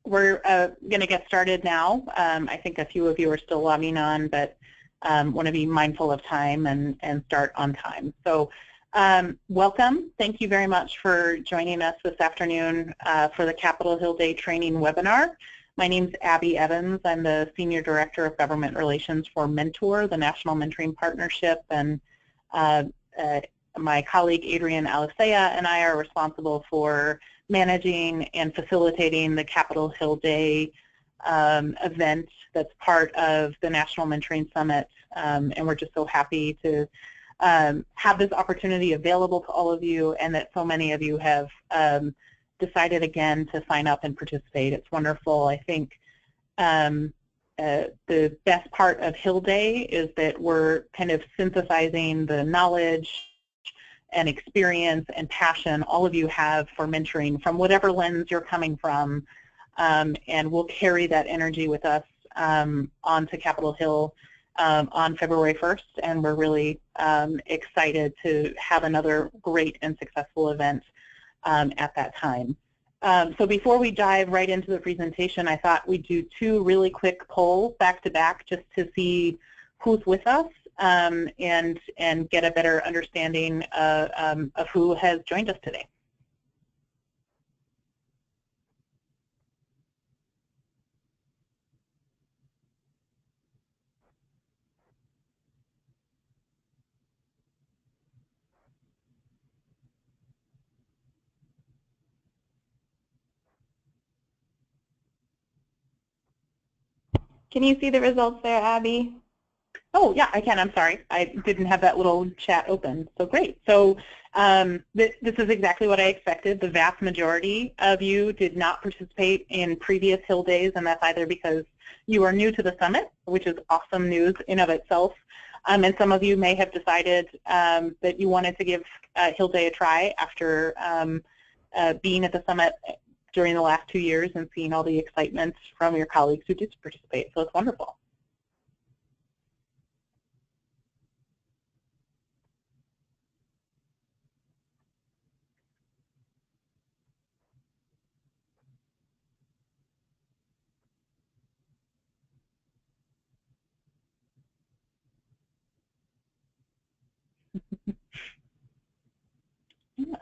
we're going to get started now. I think a few of you are still logging on, but want to be mindful of time and start on time. So welcome. Thank you very much for joining us this afternoon for the Capitol Hill Day Training webinar. My name is Abbie Evans. I'm the Senior Director of Government Relations for Mentor, the National Mentoring Partnership, and my colleague Adrienne Alicea and I are responsible for managing and facilitating the Capitol Hill Day event that's part of the National Mentoring Summit, and we're just so happy to have this opportunity available to all of you, and that so many of you have decided again to sign up and participate. It's wonderful. I think the best part of Hill Day is that we're kind of synthesizing the knowledge and experience and passion all of you have for mentoring from whatever lens you're coming from, and we'll carry that energy with us onto Capitol Hill on February 1st, and we're really excited to have another great and successful event at that time. So before we dive right into the presentation, I thought we'd do two really quick polls back to back just to see who's with us and get a better understanding of who has joined us today. Can you see the results there, Abbie? Oh, yeah, I can. I'm sorry. I didn't have that little chat open. So great. So this is exactly what I expected. The vast majority of you did not participate in previous Hill Days, and that's either because you are new to the summit, which is awesome news in of itself, and some of you may have decided that you wanted to give Hill Day a try after being at the summit during the last 2 years and seeing all the excitement from your colleagues who did participate. So it's wonderful.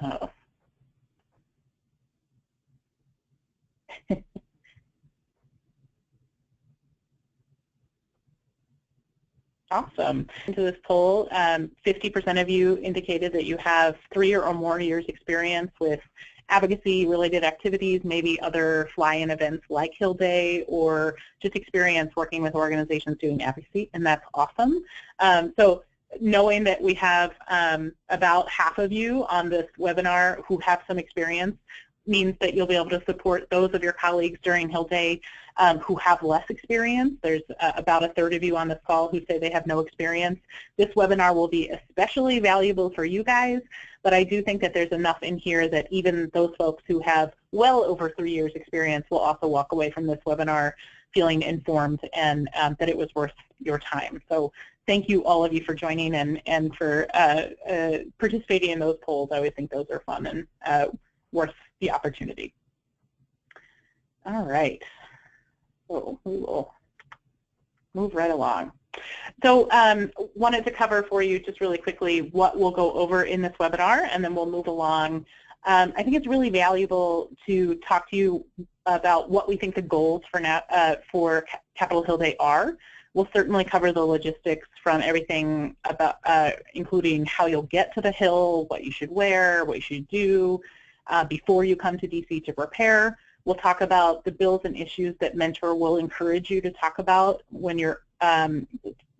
Oh. Awesome. Into this poll, 50% of you indicated that you have 3 or more years experience with advocacy-related activities, maybe other fly-in events like Hill Day, or just experience working with organizations doing advocacy, and that's awesome. So knowing that we have about half of you on this webinar who have some experience means that you'll be able to support those of your colleagues during Hill Day who have less experience. There's about 1/3 of you on this call who say they have no experience. This webinar will be especially valuable for you guys, but I do think that there's enough in here that even those folks who have well over 3 years experience will also walk away from this webinar feeling informed and that it was worth your time. So thank you all of you for joining and for participating in those polls. I always think those are fun and worth the opportunity. All right, so we will move right along. So wanted to cover for you just really quickly what we'll go over in this webinar, and then we'll move along. I think it's really valuable to talk to you about what we think the goals for Capitol Hill Day are. We'll certainly cover the logistics from everything about, including how you'll get to the Hill, what you should wear, what you should do before you come to DC to prepare. We'll talk about the bills and issues that Mentor will encourage you to talk about when you're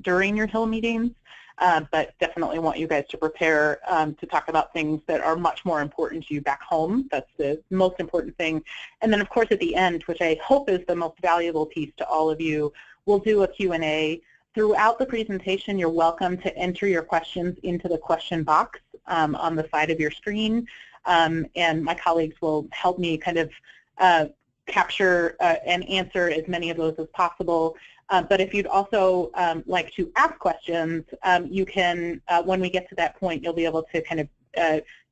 during your Hill meetings, but definitely want you guys to prepare to talk about things that are much more important to you back home. That's the most important thing. And then, of course, at the end, which I hope is the most valuable piece to all of you, we'll do a Q&A. Throughout the presentation, you're welcome to enter your questions into the question box on the side of your screen, and my colleagues will help me kind of capture and answer as many of those as possible. But if you'd also like to ask questions, you can, when we get to that point, you'll be able to kind of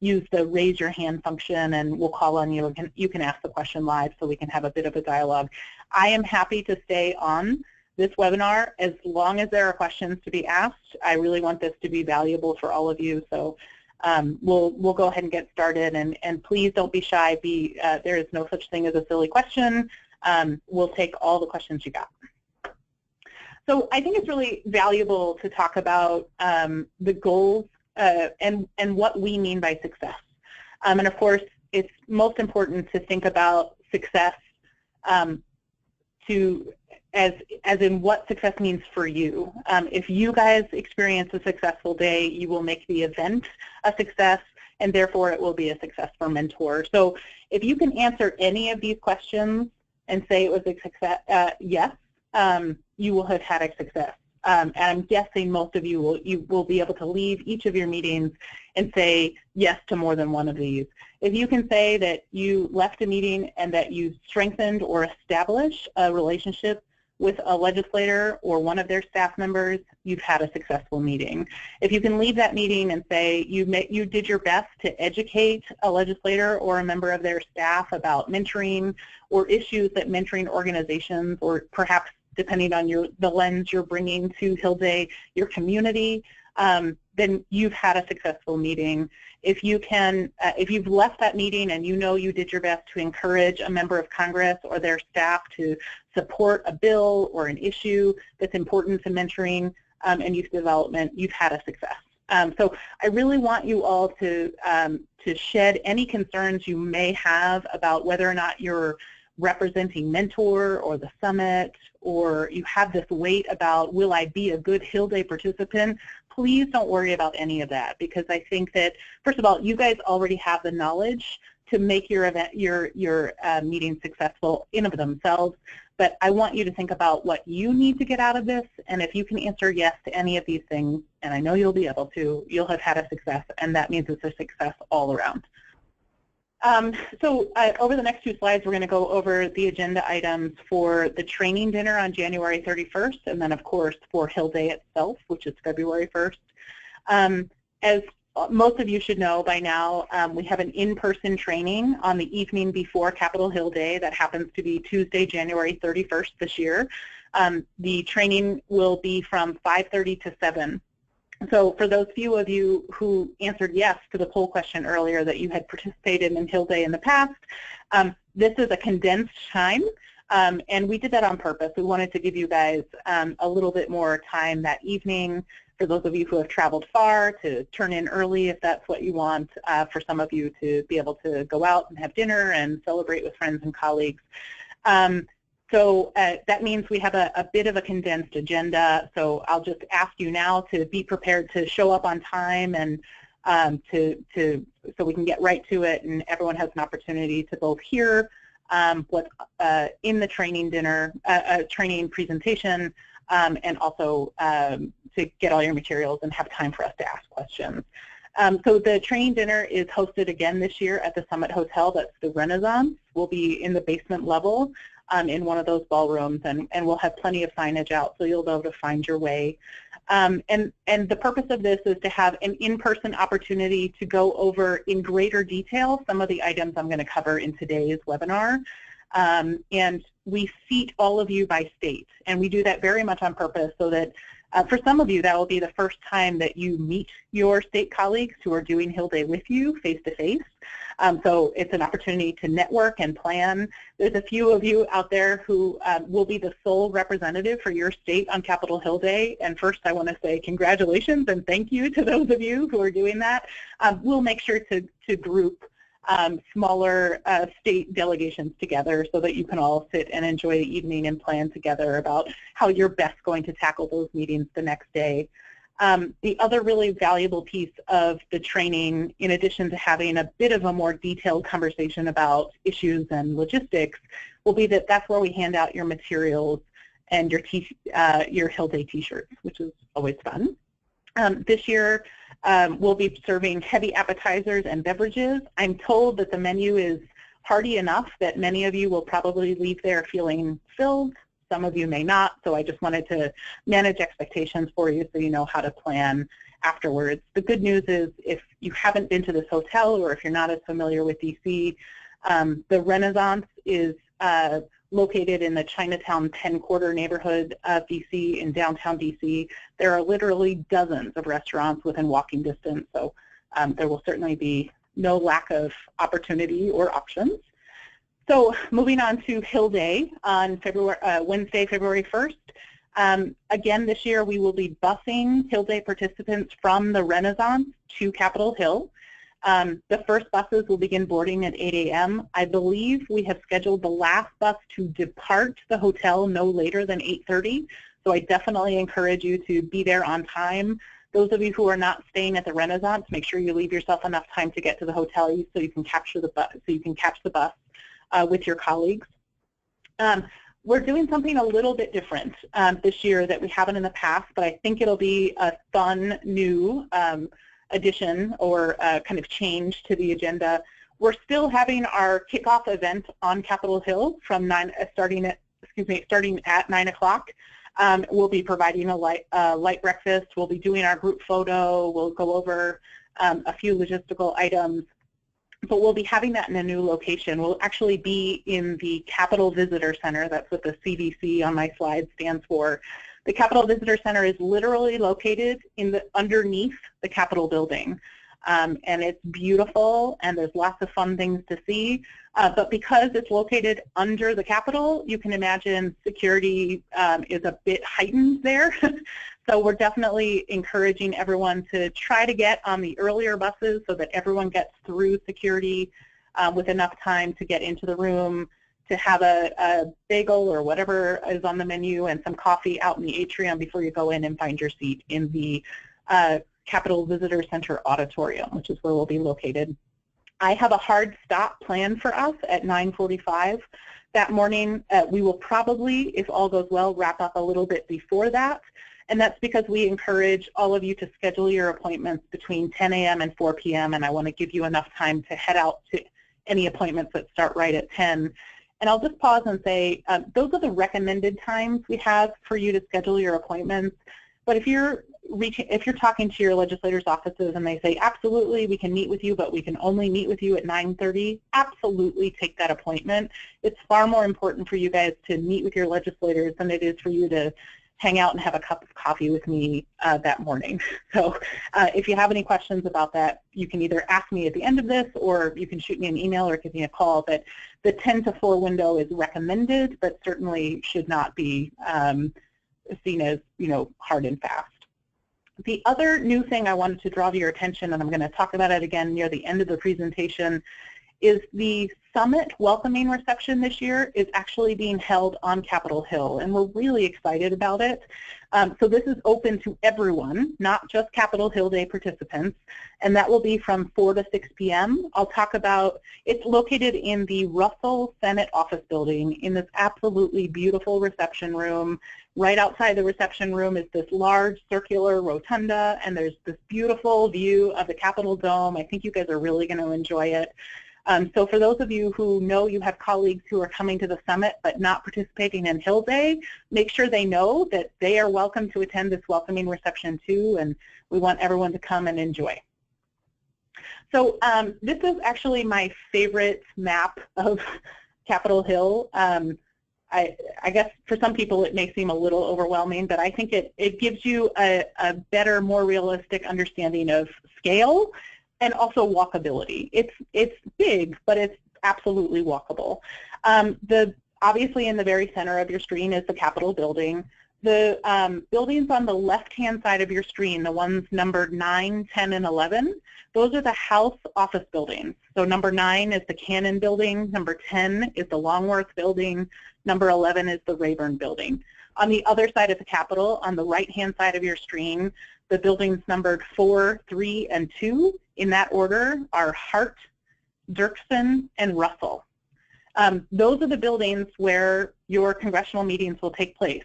use the raise your hand function, and we'll call on you, and you can ask the question live so we can have a bit of a dialogue. I am happy to stay on this webinar as long as there are questions to be asked. I really want this to be valuable for all of you, so we'll go ahead and get started, and please don't be shy. There is no such thing as a silly question. We'll take all the questions you got. So I think it's really valuable to talk about the goals and what we mean by success. And of course, it's most important to think about success as in what success means for you. If you guys experience a successful day, you will make the event a success, and therefore it will be a success for Mentor. So if you can answer any of these questions and say it was a success, yes, you will have had a success. And I'm guessing most of you will be able to leave each of your meetings and say yes to more than one of these. If you can say that you left a meeting and that you strengthened or established a relationship with a legislator or one of their staff members, you've had a successful meeting. If you can leave that meeting and say you did your best to educate a legislator or a member of their staff about mentoring or issues that mentoring organizations, or perhaps depending on the lens you're bringing to Hill Day, your community, then you've had a successful meeting. If you've left that meeting and you know you did your best to encourage a member of Congress or their staff to support a bill or an issue that's important to mentoring and youth development, you've had a success. So I really want you all to shed any concerns you may have about whether or not you're representing Mentor or the summit, or you have this weight about, will I be a good Hill Day participant? Please don't worry about any of that, because I think that, first of all, you guys already have the knowledge to make your event, your meeting successful in of themselves. But I want you to think about what you need to get out of this, and if you can answer yes to any of these things, and I know you'll be able to, you'll have had a success, and that means it's a success all around. Over the next two slides, we're going to go over the agenda items for the training dinner on January 31st, and then, of course, for Hill Day itself, which is February 1st. As most of you should know by now, we have an in-person training on the evening before Capitol Hill Day that happens to be Tuesday, January 31st this year. The training will be from 5:30 to 7. So for those few of you who answered yes to the poll question earlier that you had participated in Hill Day in the past, this is a condensed time, and we did that on purpose. We wanted to give you guys a little bit more time that evening, for those of you who have traveled far, to turn in early if that's what you want, for some of you to be able to go out and have dinner and celebrate with friends and colleagues. So that means we have a bit of a condensed agenda, so I'll just ask you now to be prepared to show up on time, and so we can get right to it, and everyone has an opportunity to both hear what's in the training dinner, training presentation, and also to get all your materials and have time for us to ask questions. So the training dinner is hosted again this year at the Summit Hotel. That's the Renaissance. We'll be in the basement level in one of those ballrooms, and we'll have plenty of signage out, so you'll be able to find your way. And the purpose of this is to have an in-person opportunity to go over in greater detail some of the items I'm going to cover in today's webinar. And we seat all of you by state, and we do that very much on purpose so that for some of you, that will be the first time that you meet your state colleagues who are doing Hill Day with you face-to-face. So it's an opportunity to network and plan. There's a few of you out there who will be the sole representative for your state on Capitol Hill Day. And first, I want to say congratulations and thank you to those of you who are doing that. We'll make sure to group smaller state delegations together so that you can all sit and enjoy the evening and plan together about how you're best going to tackle those meetings the next day. The other really valuable piece of the training, in addition to having a bit of a more detailed conversation about issues and logistics, will be that that's where we hand out your materials and your Hill Day t-shirts, which is always fun. This year, we'll be serving heavy appetizers and beverages. I'm told that the menu is hearty enough that many of you will probably leave there feeling filled. Some of you may not, so I just wanted to manage expectations for you so you know how to plan afterwards. The good news is if you haven't been to this hotel or if you're not as familiar with DC, the Renaissance is located in the Chinatown Penn Quarter neighborhood of DC in downtown DC. There are literally dozens of restaurants within walking distance, so there will certainly be no lack of opportunity or options. So moving on to Hill Day on Wednesday, February 1st. Again, this year we will be busing Hill Day participants from the Renaissance to Capitol Hill. The first buses will begin boarding at 8 a.m. I believe we have scheduled the last bus to depart the hotel no later than 8:30, so I definitely encourage you to be there on time. Those of you who are not staying at the Renaissance, make sure you leave yourself enough time to get to the hotel so you can catch the bus with your colleagues. We're doing something a little bit different this year that we haven't in the past, but I think it'll be a fun new addition or kind of change to the agenda. We're still having our kickoff event on Capitol Hill from starting at 9 o'clock. We'll be providing a light breakfast. We'll be doing our group photo. We'll go over a few logistical items. But we'll be having that in a new location. We'll actually be in the Capitol Visitor Center. That's what the CVC on my slide stands for. The Capitol Visitor Center is literally located underneath the Capitol building. And it's beautiful, and there's lots of fun things to see. But because it's located under the Capitol, you can imagine security is a bit heightened there. So we're definitely encouraging everyone to try to get on the earlier buses so that everyone gets through security with enough time to get into the room, to have a bagel or whatever is on the menu and some coffee out in the atrium before you go in and find your seat in the Capitol Visitor Center Auditorium, which is where we'll be located. I have a hard stop planned for us at 9:45 that morning. We will probably, if all goes well, wrap up a little bit before that. And that's because we encourage all of you to schedule your appointments between 10 a.m. and 4 p.m. And I want to give you enough time to head out to any appointments that start right at 10. And I'll just pause and say, those are the recommended times we have for you to schedule your appointments. But if you're talking to your legislators' offices and they say, absolutely, we can meet with you, but we can only meet with you at 9:30, absolutely take that appointment. It's far more important for you guys to meet with your legislators than it is for you to hang out and have a cup of coffee with me that morning. So if you have any questions about that, you can either ask me at the end of this or you can shoot me an email or give me a call. But the 10 to 4 window is recommended, but certainly should not be seen as, hard and fast. The other new thing I wanted to draw to your attention, and I'm going to talk about it again near the end of the presentation, is the Summit welcoming reception this year is actually being held on Capitol Hill, and we're really excited about it. So this is open to everyone, not just Capitol Hill Day participants, and that will be from 4 to 6 p.m. I'll talk about, it's located in the Russell Senate office building in this absolutely beautiful reception room. Right outside the reception room is this large circular rotunda, and there's this beautiful view of the Capitol Dome. I think you guys are really going to enjoy it. So for those of you who know you have colleagues who are coming to the summit but not participating in Hill Day, make sure they know that they are welcome to attend this welcoming reception too, and we want everyone to come and enjoy. So this is actually my favorite map of Capitol Hill. I guess for some people it may seem a little overwhelming, but I think it gives you a better, more realistic understanding of scale and also walkability. It's big, but it's absolutely walkable. Obviously in the very center of your screen is the Capitol building. The buildings on the left-hand side of your screen, the ones numbered 9, 10, and 11, those are the House office buildings. So number 9 is the Cannon building, number 10 is the Longworth building, number 11 is the Rayburn building. On the other side of the Capitol, on the right-hand side of your screen, the buildings numbered 4, 3, and 2, in that order, are Hart, Dirksen, and Russell. Those are the buildings where your congressional meetings will take place.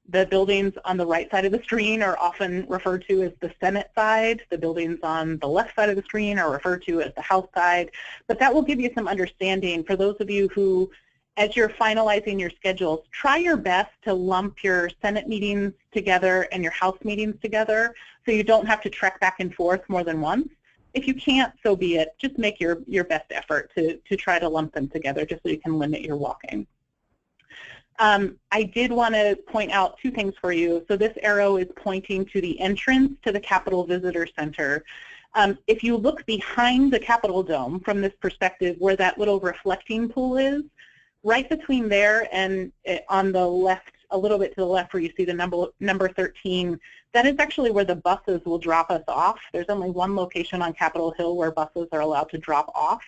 The buildings on the right side of the screen are often referred to as the Senate side. The buildings on the left side of the screen are referred to as the House side. But that will give you some understanding for those of you who as you're finalizing your schedules, try your best to lump your Senate meetings together and your House meetings together so you don't have to trek back and forth more than once. If you can't, so be it. Just make your best effort to try to lump them together just so you can limit your walking. I did want to point out two things for you. So this arrow is pointing to the entrance to the Capitol Visitor Center. If you look behind the Capitol Dome from this perspective where that little reflecting pool is, right between there and on the left, a little bit to the left where you see the number 13, that is actually where the buses will drop us off. There's only one location on Capitol Hill where buses are allowed to drop off.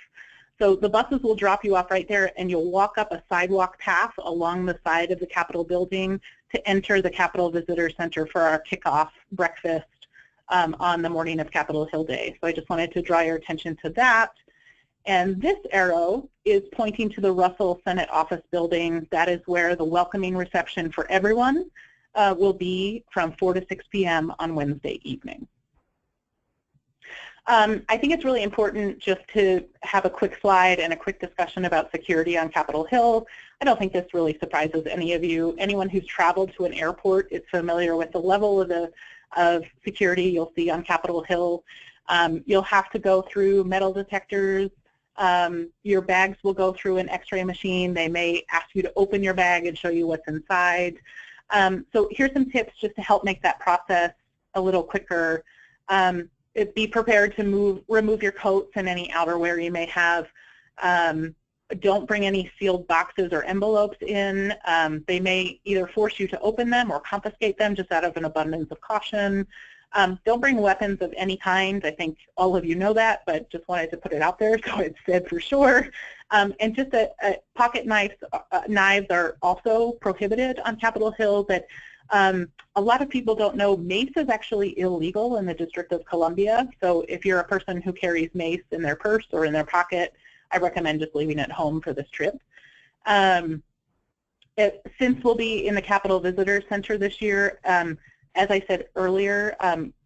So the buses will drop you off right there, and you'll walk up a sidewalk path along the side of the Capitol building to enter the Capitol Visitor Center for our kickoff breakfast on the morning of Capitol Hill Day. So I just wanted to draw your attention to that. And this arrow is pointing to the Russell Senate Office Building. That is where the welcoming reception for everyone will be from 4 to 6 p.m. on Wednesday evening. I think it's really important just to have a quick slide and a quick discussion about security on Capitol Hill. I don't think this really surprises any of you. Anyone who's traveled to an airport is familiar with the level of security you'll see on Capitol Hill. You'll have to go through metal detectors. Your bags will go through an x-ray machine. They may ask you to open your bag and show you what's inside. So here's some tips just to help make that process a little quicker. Be prepared to remove your coats and any outerwear you may have. Don't bring any sealed boxes or envelopes in. They may either force you to open them or confiscate them just out of an abundance of caution. Don't bring weapons of any kind. I think all of you know that, but just wanted to put it out there so it's said for sure. And just pocket knives are also prohibited on Capitol Hill, but a lot of people don't know mace is actually illegal in the District of Columbia. So if you're a person who carries mace in their purse or in their pocket, I recommend just leaving it home for this trip. Since we'll be in the Capitol Visitor Center this year, as I said earlier,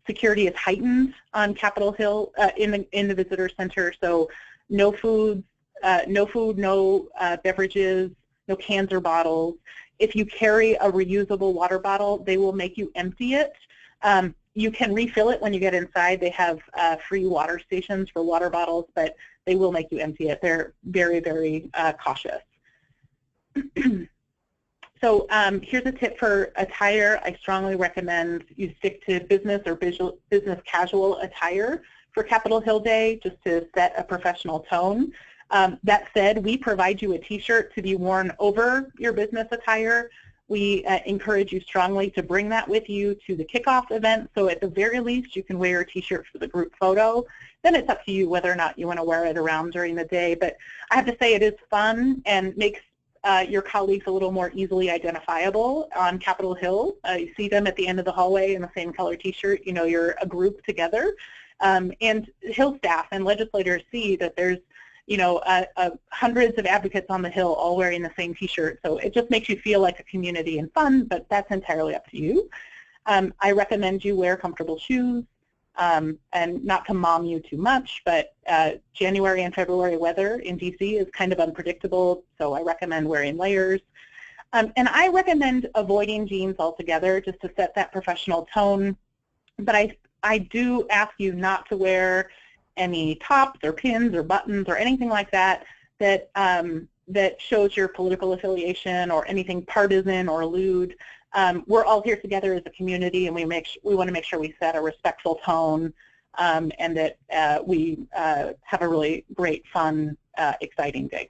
security is heightened on Capitol Hill in the Visitor Center. So no food, no beverages, no cans or bottles. If you carry a reusable water bottle, they will make you empty it. You can refill it when you get inside. They have free water stations for water bottles, but they will make you empty it. They're very, very cautious. So here's a tip for attire. I strongly recommend you stick to business or business casual attire for Capitol Hill Day just to set a professional tone. That said, we provide you a t-shirt to be worn over your business attire. We encourage you strongly to bring that with you to the kickoff event, so at the very least you can wear a t-shirt for the group photo. Then it's up to you whether or not you want to wear it around during the day. But I have to say it is fun and makes your colleagues a little more easily identifiable on Capitol Hill. You see them at the end of the hallway in the same color t-shirt, you know you're a group together. And Hill staff and legislators see that there's hundreds of advocates on the Hill all wearing the same t-shirt. So it just makes you feel like a community and fun, but that's entirely up to you. I recommend you wear comfortable shoes and not to mom you too much, but January and February weather in DC is kind of unpredictable, so I recommend wearing layers. And I recommend avoiding jeans altogether just to set that professional tone, but I do ask you not to wear any tops or pins or buttons or anything like that that shows your political affiliation or anything partisan or lewd. We're all here together as a community, and we want to make sure we set a respectful tone and that we have a really great, fun, exciting day.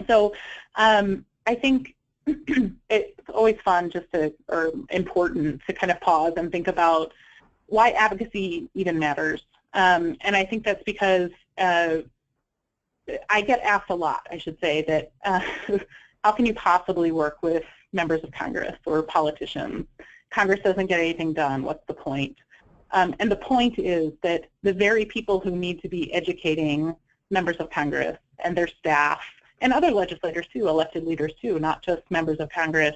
So I think it's always fun or important to kind of pause and think about why advocacy even matters. And I think that's because I get asked a lot, I should say, that how can you possibly work with members of Congress or politicians? Congress doesn't get anything done. What's the point? And the point is that the very people who need to be educating members of Congress and their staff and other legislators too, elected leaders too, not just members of Congress,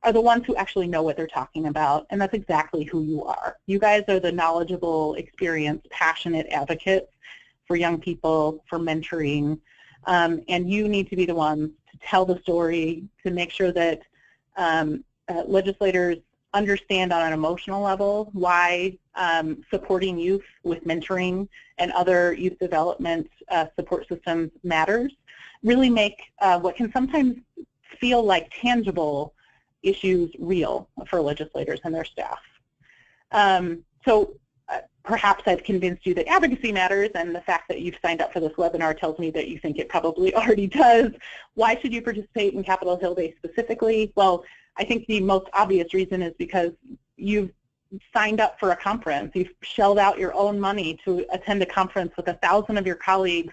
are the ones who actually know what they're talking about, and that's exactly who you are. You guys are the knowledgeable, experienced, passionate advocates for young people, for mentoring, and you need to be the ones to tell the story, to make sure that legislators understand on an emotional level why supporting youth with mentoring and other youth development support systems matters. Really make what can sometimes feel like tangible issues real for legislators and their staff. Perhaps I've convinced you that advocacy matters, and the fact that you've signed up for this webinar tells me that you think it probably already does. Why should you participate in Capitol Hill Day specifically? Well, I think the most obvious reason is because you've signed up for a conference. You've shelled out your own money to attend a conference with 1,000 of your colleagues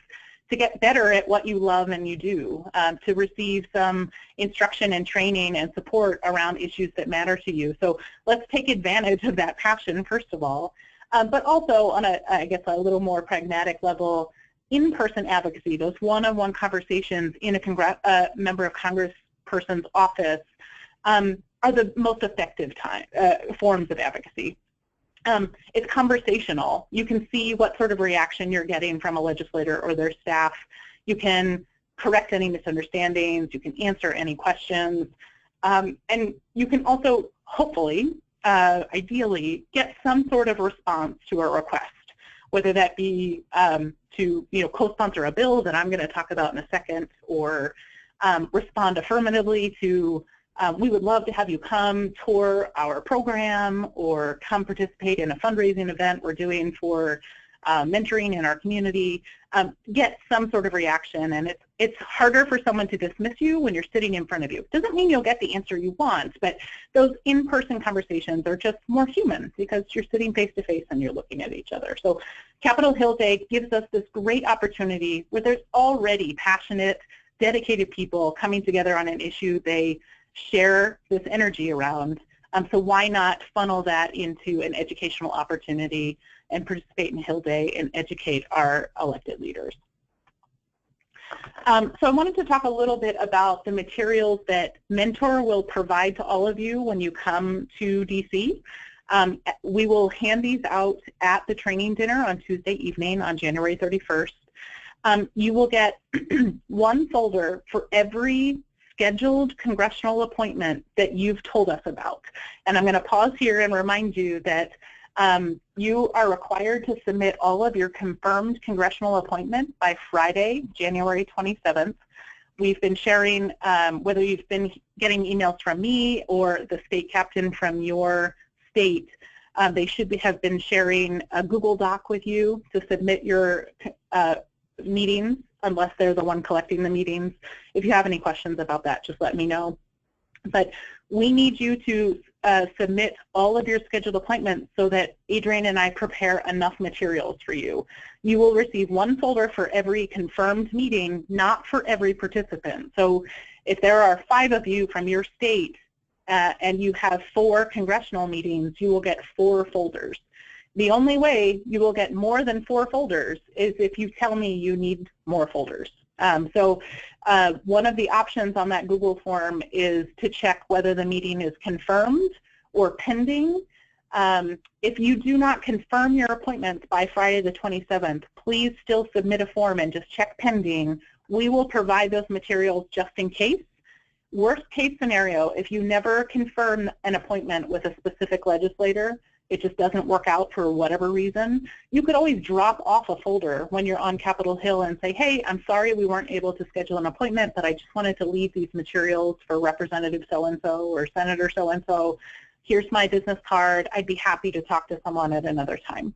to get better at what you love and you do, to receive some instruction and training and support around issues that matter to you. So let's take advantage of that passion, first of all. But also on I guess a little more pragmatic level, in-person advocacy, those one-on-one conversations in a member of Congress person's office are the most effective forms of advocacy. It's conversational. You can see what sort of reaction you're getting from a legislator or their staff. You can correct any misunderstandings. You can answer any questions. And you can also, hopefully, ideally, get some sort of response to a request, whether that be to co-sponsor a bill that I'm going to talk about in a second, or respond affirmatively to we would love to have you come tour our program, or come participate in a fundraising event we're doing for mentoring in our community. Get some sort of reaction, and it's harder for someone to dismiss you when you're sitting in front of you. Doesn't mean you'll get the answer you want, but those in-person conversations are just more human because you're sitting face-to-face and you're looking at each other. So Capitol Hill Day gives us this great opportunity where there's already passionate, dedicated people coming together on an issue they share this energy around. So why not funnel that into an educational opportunity and participate in Hill Day and educate our elected leaders. So I wanted to talk a little bit about the materials that Mentor will provide to all of you when you come to DC. We will hand these out at the training dinner on Tuesday evening on January 31st. You will get one folder for every scheduled congressional appointment that you've told us about. And I'm going to pause here and remind you that you are required to submit all of your confirmed congressional appointments by Friday, January 27th. We've been sharing, whether you've been getting emails from me or the state captain from your state, they should have been sharing a Google Doc with you to submit your meetings, unless they're the one collecting the meetings. If you have any questions about that, just let me know. But we need you to submit all of your scheduled appointments so that Adrienne and I prepare enough materials for you. You will receive one folder for every confirmed meeting, not for every participant. So if there are 5 of you from your state and you have 4 congressional meetings, you will get 4 folders. The only way you will get more than 4 folders is if you tell me you need more folders. So one of the options on that Google form is to check whether the meeting is confirmed or pending. If you do not confirm your appointments by Friday the 27th, please still submit a form and just check pending. We will provide those materials just in case. Worst case scenario, if you never confirm an appointment with a specific legislator, it just doesn't work out for whatever reason, you could always drop off a folder when you're on Capitol Hill and say, hey, I'm sorry we weren't able to schedule an appointment, but I just wanted to leave these materials for Representative so-and-so or Senator so-and-so. Here's my business card. I'd be happy to talk to someone at another time.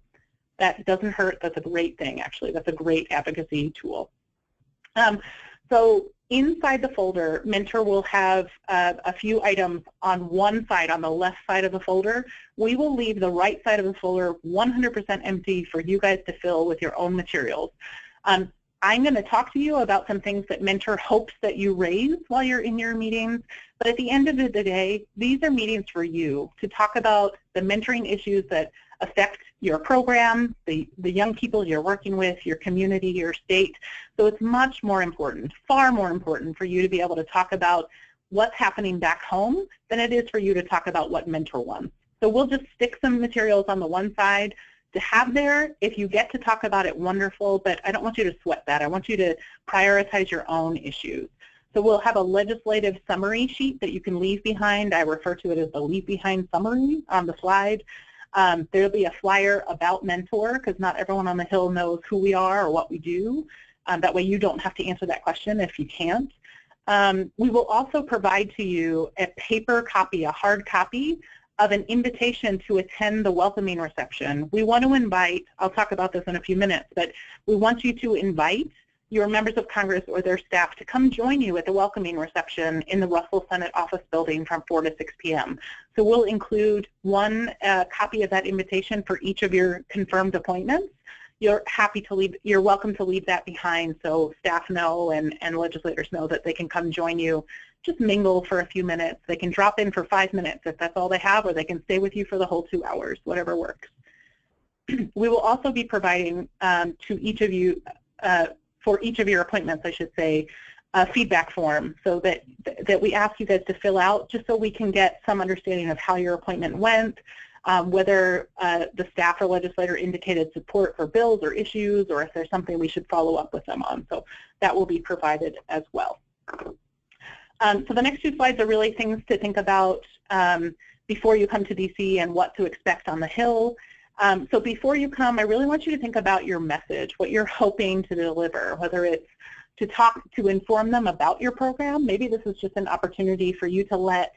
That doesn't hurt. That's a great thing, actually. That's a great advocacy tool. So inside the folder, Mentor will have a few items on one side, on the left side of the folder. We will leave the right side of the folder 100% empty for you guys to fill with your own materials. I'm going to talk to you about some things that Mentor hopes that you raise while you're in your meetings, but at the end of the day, these are meetings for you to talk about the mentoring issues that affect your program, the young people you're working with, your community, your state. So it's much more important, far more important for you to be able to talk about what's happening back home than it is for you to talk about what Mentor wants. So we'll just stick some materials on the one side to have there. If you get to talk about it, wonderful, but I don't want you to sweat that. I want you to prioritize your own issues. So we'll have a legislative summary sheet that you can leave behind. I refer to it as the leave behind summary on the slide. There'll be a flyer about Mentor, because not everyone on the Hill knows who we are or what we do. That way you don't have to answer that question if you can't. We will also provide to you a paper copy, a hard copy, of an invitation to attend the welcoming reception. We want to invite, I'll talk about this in a few minutes, but we want you to invite your members of Congress or their staff to come join you at the welcoming reception in the Russell Senate office building from 4 to 6 p.m. So we'll include one copy of that invitation for each of your confirmed appointments. You're welcome to leave that behind so staff know and legislators know that they can come join you. Just mingle for a few minutes. They can drop in for 5 minutes if that's all they have, or they can stay with you for the whole 2 hours, whatever works. We will also be providing to each of you, for each of your appointments, I should say, a feedback form so that we ask you guys to fill out just so we can get some understanding of how your appointment went, whether the staff or legislator indicated support for bills or issues, or if there's something we should follow up with them on. So that will be provided as well. So the next 2 slides are really things to think about before you come to DC and what to expect on the Hill. So before you come, I really want you to think about your message, what you're hoping to deliver, whether it's to inform them about your program. Maybe this is just an opportunity for you to let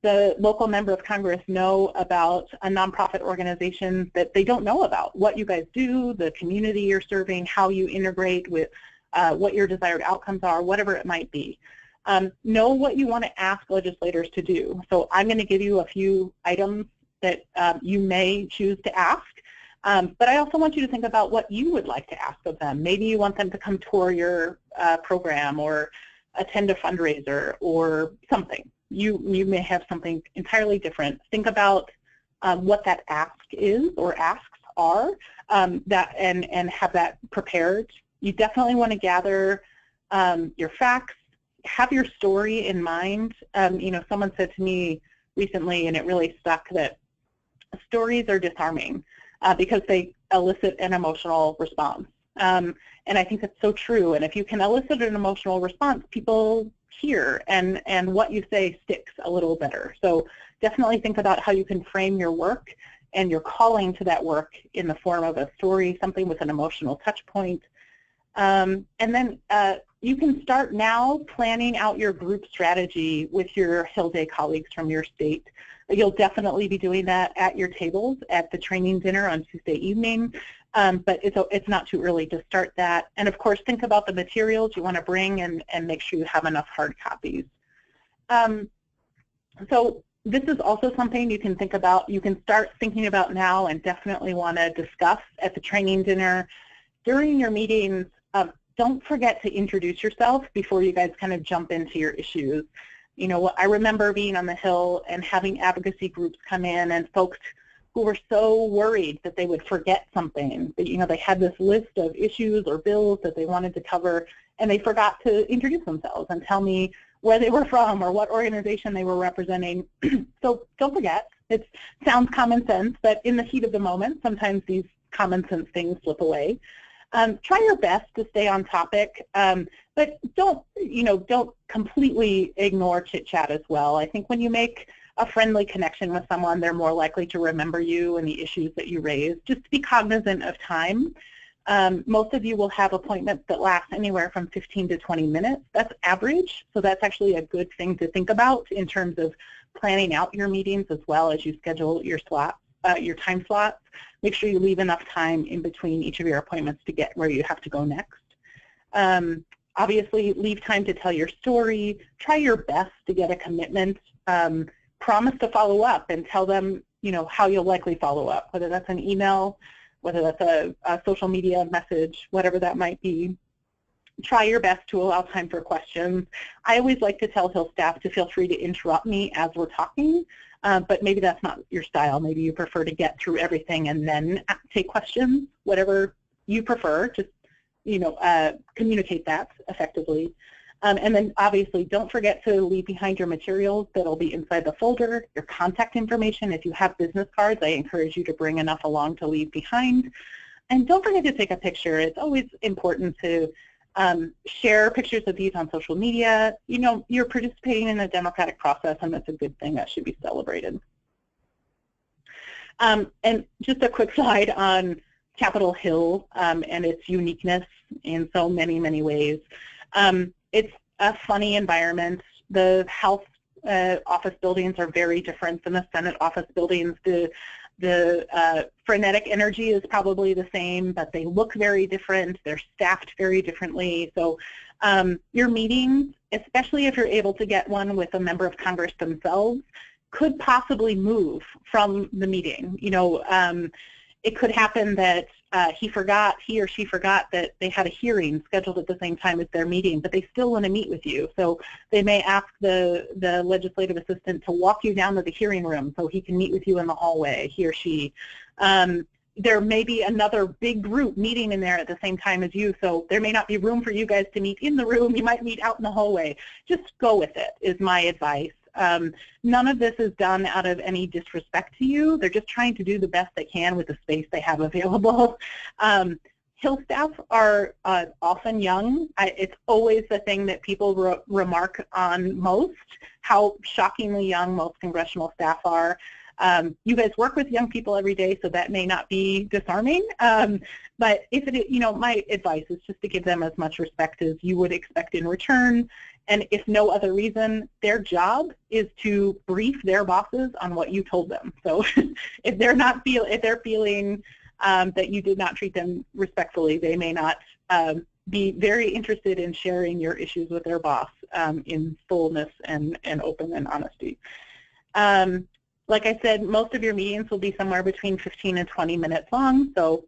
the local member of Congress know about a nonprofit organization that they don't know about, what you guys do, the community you're serving, how you integrate with what your desired outcomes are, whatever it might be. Know what you want to ask legislators to do. So I'm going to give you a few items that you may choose to ask, but I also want you to think about what you would like to ask of them. Maybe you want them to come tour your program or attend a fundraiser or something. You may have something entirely different. Think about what that ask is or asks are, and have that prepared. You definitely want to gather your facts, have your story in mind. You know, someone said to me recently, and it really stuck, that stories are disarming because they elicit an emotional response. And I think that's so true. And if you can elicit an emotional response, people hear, and what you say sticks a little better. So definitely think about how you can frame your work and your calling to that work in the form of a story, something with an emotional touch point. And then you can start now planning out your group strategy with your Hill Day colleagues from your state. You'll definitely be doing that at your tables at the training dinner on Tuesday evening, but it's not too early to start that. And of course, think about the materials you want to bring and make sure you have enough hard copies. So this is also something you can think about, you can start thinking about now and definitely want to discuss at the training dinner. During your meetings, don't forget to introduce yourself before you guys kind of jump into your issues. You know, I remember being on the Hill and having advocacy groups come in and folks who were so worried that they would forget something. That, you know, they had this list of issues or bills that they wanted to cover, and they forgot to introduce themselves and tell me where they were from or what organization they were representing. So don't forget. It sounds common sense, but in the heat of the moment, sometimes these common sense things slip away. Try your best to stay on topic, but don't completely ignore chit-chat as well. I think when you make a friendly connection with someone, they're more likely to remember you and the issues that you raise. Just be cognizant of time. Most of you will have appointments that last anywhere from 15 to 20 minutes. That's average, so that's actually a good thing to think about in terms of planning out your meetings as well as you schedule your time slots. Make sure you leave enough time in between each of your appointments to get where you have to go next. Obviously, leave time to tell your story. Try your best to get a commitment. Promise to follow up and tell them, you know, how you'll likely follow up, whether that's an email, whether that's a social media message, whatever that might be. Try your best to allow time for questions. I always like to tell Hill staff to feel free to interrupt me as we're talking, but maybe that's not your style. Maybe you prefer to get through everything and then take questions. Whatever you prefer, just communicate that effectively. And then obviously don't forget to leave behind your materials that'll be inside the folder, your contact information. If you have business cards, I encourage you to bring enough along to leave behind. And don't forget to take a picture. It's always important to share pictures of these on social media. You know, you're participating in a democratic process, and that's a good thing that should be celebrated. And just a quick slide on Capitol Hill and its uniqueness in so many, many ways. It's a funny environment. The House office buildings are very different than the Senate office buildings. The frenetic energy is probably the same, but they look very different. They're staffed very differently. So your meetings, especially if you're able to get one with a member of Congress themselves, could possibly move from the meeting. You know, it could happen that he or she forgot that they had a hearing scheduled at the same time as their meeting, but they still want to meet with you. So they may ask the legislative assistant to walk you down to the hearing room so he can meet with you in the hallway, he or she. There may be another big group meeting in there at the same time as you, so there may not be room for you guys to meet in the room. You might meet out in the hallway. Just go with it is my advice. None of this is done out of any disrespect to you. They're just trying to do the best they can with the space they have available. Hill staff are often young. It's always the thing that people remark on most, how shockingly young most congressional staff are. You guys work with young people every day, so that may not be disarming. But if it, you know, my advice is just to give them as much respect as you would expect in return. And if no other reason, their job is to brief their bosses on what you told them. So if they're feeling that you did not treat them respectfully, they may not be very interested in sharing your issues with their boss in fullness and open and honesty. Like I said, most of your meetings will be somewhere between 15 and 20 minutes long, so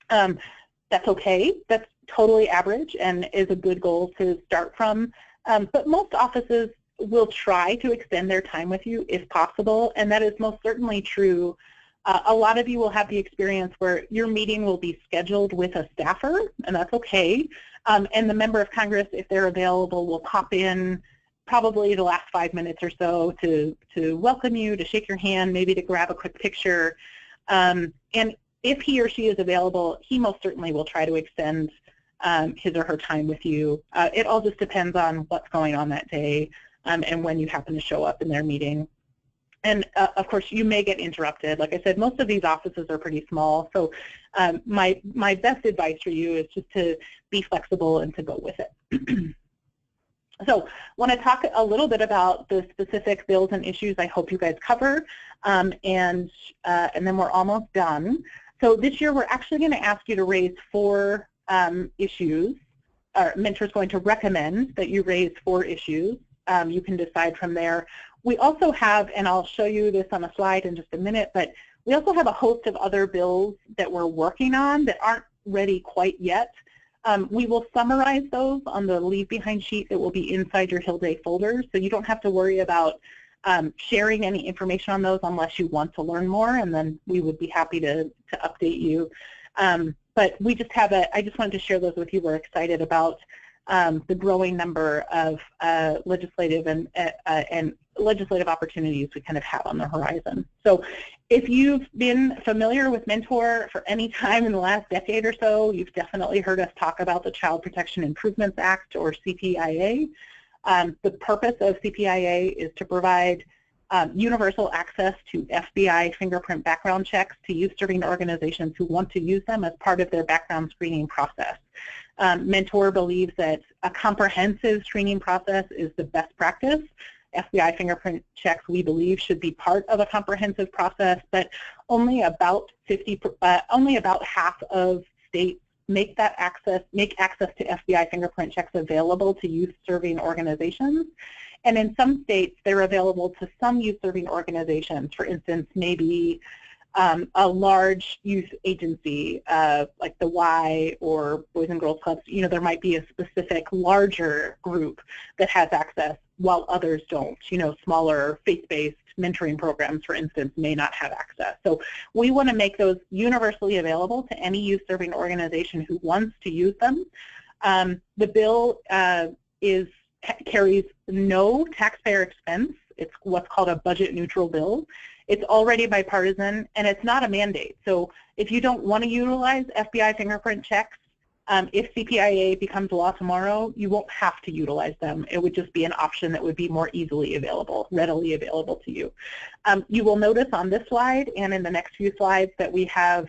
that's okay. That's totally average and is a good goal to start from. But most offices will try to extend their time with you if possible, and that is most certainly true. A lot of you will have the experience where your meeting will be scheduled with a staffer, and that's okay. And the member of Congress, if they're available, will pop in probably the last 5 minutes or so to welcome you, to shake your hand, maybe to grab a quick picture. And if he or she is available, he most certainly will try to extend his or her time with you. It all just depends on what's going on that day and when you happen to show up in their meeting. And of course, you may get interrupted. Like I said, most of these offices are pretty small, so my best advice for you is just to be flexible and to go with it. So I want to talk a little bit about the specific bills and issues I hope you guys cover, and then we're almost done. So this year, we're actually going to ask you to raise 4 issues. Our mentor is going to recommend that you raise 4 issues. You can decide from there. We also have, and I'll show you this on a slide in just a minute, but we also have a host of other bills that we're working on that aren't ready quite yet. We will summarize those on the leave behind sheet that will be inside your Hill Day folder, so you don't have to worry about sharing any information on those unless you want to learn more, and then we would be happy to update you. But we just have I just wanted to share those with you. We're excited about the growing number of legislative and legislative opportunities we kind of have on the horizon. So if you've been familiar with Mentor for any time in the last decade or so, you've definitely heard us talk about the Child Protection Improvements Act, or CPIA. The purpose of CPIA is to provide universal access to FBI fingerprint background checks to youth-serving organizations who want to use them as part of their background screening process. Mentor believes that a comprehensive screening process is the best practice. FBI fingerprint checks, we believe, should be part of a comprehensive process, but only about half of states make access to FBI fingerprint checks available to youth-serving organizations. And in some states, they're available to some youth-serving organizations. For instance, maybe a large youth agency like the Y or Boys and Girls Clubs, you know, there might be a specific larger group that has access while others don't. You know, smaller faith-based mentoring programs, for instance, may not have access. So we want to make those universally available to any youth-serving organization who wants to use them. The bill is carries no taxpayer expense. It's what's called a budget neutral bill. It's already bipartisan, and it's not a mandate. So if you don't want to utilize FBI fingerprint checks, if CPIA becomes law tomorrow, you won't have to utilize them. It would just be an option that would be more easily available, readily available to you. You will notice on this slide and in the next few slides that we have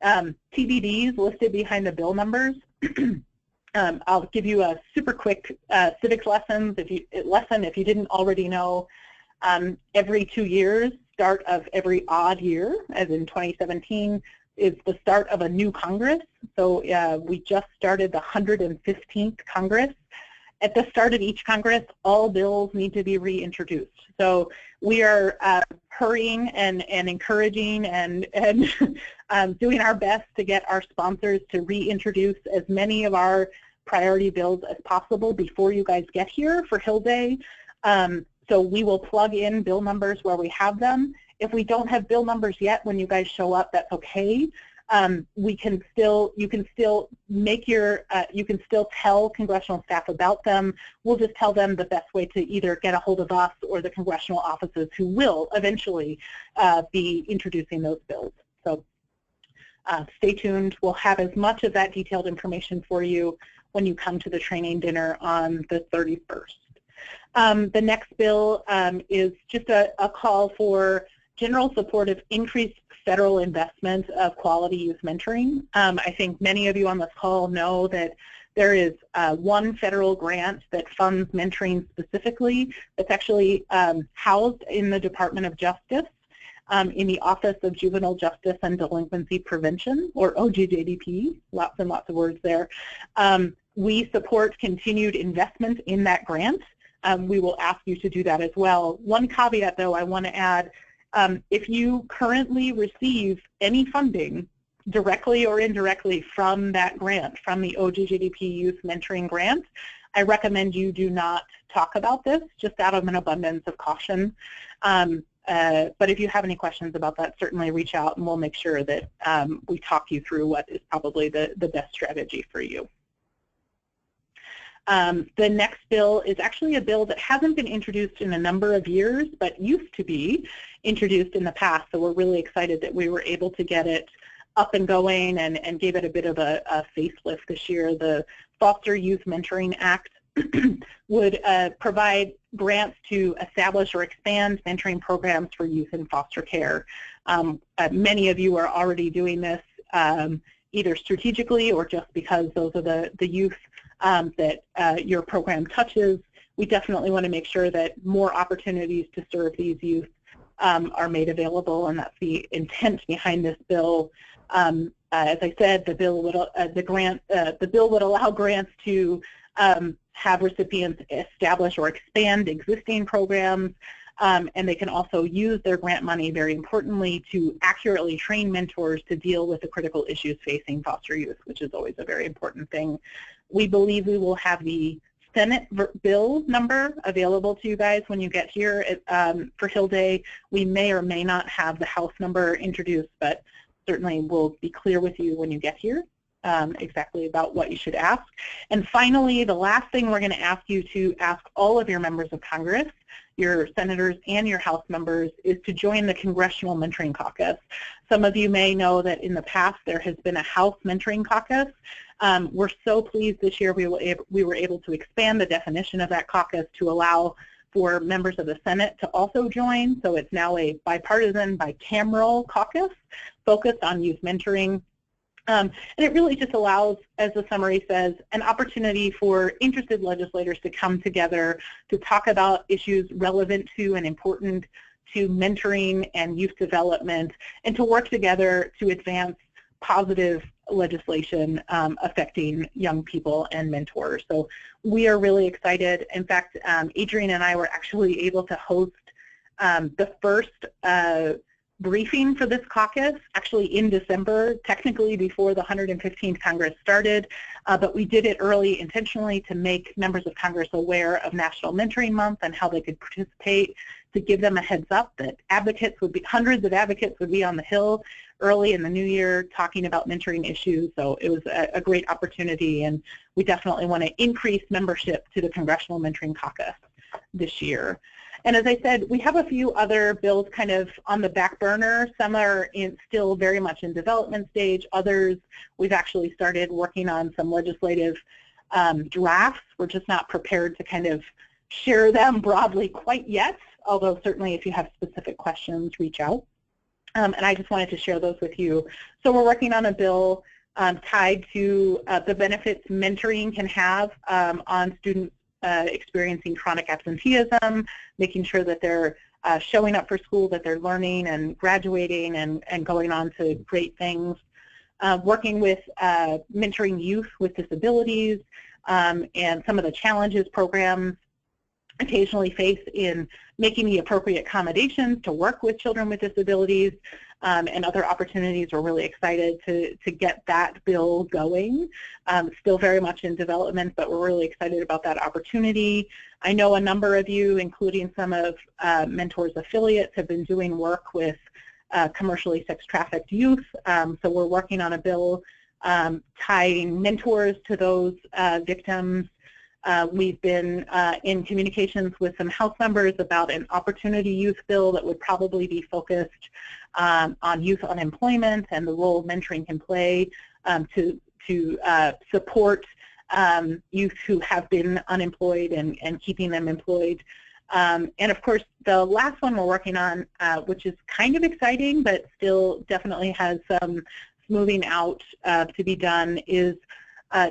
TBDs listed behind the bill numbers. I'll give you a super quick civics lesson if you didn't already know. Every 2 years, start of every odd year, as in 2017, is the start of a new Congress. So we just started the 115th Congress. At the start of each Congress, all bills need to be reintroduced. So we are hurrying and encouraging and doing our best to get our sponsors to reintroduce as many of our priority bills as possible before you guys get here for Hill Day. So we will plug in bill numbers where we have them. If we don't have bill numbers yet when you guys show up, that's okay. You can still tell congressional staff about them. We'll just tell them the best way to either get a hold of us or the congressional offices who will eventually be introducing those bills. So stay tuned. We'll have as much of that detailed information for you when you come to the training dinner on the 31st. The next bill is just a call for general support of increased federal investment of quality youth mentoring. I think many of you on this call know that there is one federal grant that funds mentoring specifically that's actually housed in the Department of Justice in the Office of Juvenile Justice and Delinquency Prevention, or OJJDP, lots and lots of words there. We support continued investment in that grant. We will ask you to do that as well. One caveat, though, I want to add, if you currently receive any funding directly or indirectly from that grant, from the OJJDP Youth Mentoring Grant, I recommend you do not talk about this, just out of an abundance of caution. But if you have any questions about that, certainly reach out and we'll make sure that we talk you through what is probably the best strategy for you. The next bill is actually a bill that hasn't been introduced in a number of years, but used to be introduced in the past. So we're really excited that we were able to get it up and going and gave it a bit of a facelift this year. The Foster Youth Mentoring Act would provide grants to establish or expand mentoring programs for youth in foster care. Many of you are already doing this either strategically or just because those are the youth that your program touches. We definitely want to make sure that more opportunities to serve these youth are made available, and that's the intent behind this bill. As I said, the bill would allow grants to have recipients establish or expand existing programs, and they can also use their grant money, very importantly, to accurately train mentors to deal with the critical issues facing foster youth, which is always a very important thing. We believe we will have the Senate bill number available to you guys when you get here for Hill Day. We may or may not have the House number introduced, but certainly we'll be clear with you when you get here exactly about what you should ask. And finally, the last thing we're going to ask you to ask all of your members of Congress, your senators and your House members, is to join the Congressional Mentoring Caucus. Some of you may know that in the past there has been a House Mentoring Caucus. We're so pleased this year we were able to expand the definition of that caucus to allow for members of the Senate to also join. So it's now a bipartisan, bicameral caucus focused on youth mentoring. And it really just allows, as the summary says, an opportunity for interested legislators to come together to talk about issues relevant to and important to mentoring and youth development, and to work together to advance positive legislation affecting young people and mentors. So we are really excited. In fact, Adrienne and I were actually able to host the first briefing for this caucus, actually in December, technically before the 115th Congress started, but we did it early intentionally to make members of Congress aware of National Mentoring Month and how they could participate, to give them a heads up that advocates would be, hundreds of advocates would be on the Hill early in the new year talking about mentoring issues. So it was a great opportunity, and we definitely want to increase membership to the Congressional Mentoring Caucus this year. And as I said, we have a few other bills kind of on the back burner. Some are still very much in development stage. Others, we've actually started working on some legislative drafts. We're just not prepared to kind of share them broadly quite yet, although certainly if you have specific questions, reach out. And I just wanted to share those with you. So we're working on a bill tied to the benefits mentoring can have on students experiencing chronic absenteeism, making sure that they're showing up for school, that they're learning and graduating and going on to great things. Working with mentoring youth with disabilities and some of the challenges programs occasionally face in making the appropriate accommodations to work with children with disabilities and other opportunities. We're really excited to get that bill going. Still very much in development, but we're really excited about that opportunity. I know a number of you, including some of Mentors affiliates, have been doing work with commercially sex-trafficked youth. So we're working on a bill tying mentors to those victims. We've been in communications with some House members about an opportunity youth bill that would probably be focused on youth unemployment and the role mentoring can play to support youth who have been unemployed and keeping them employed. And of course, the last one we're working on, which is kind of exciting but still definitely has some smoothing out to be done, is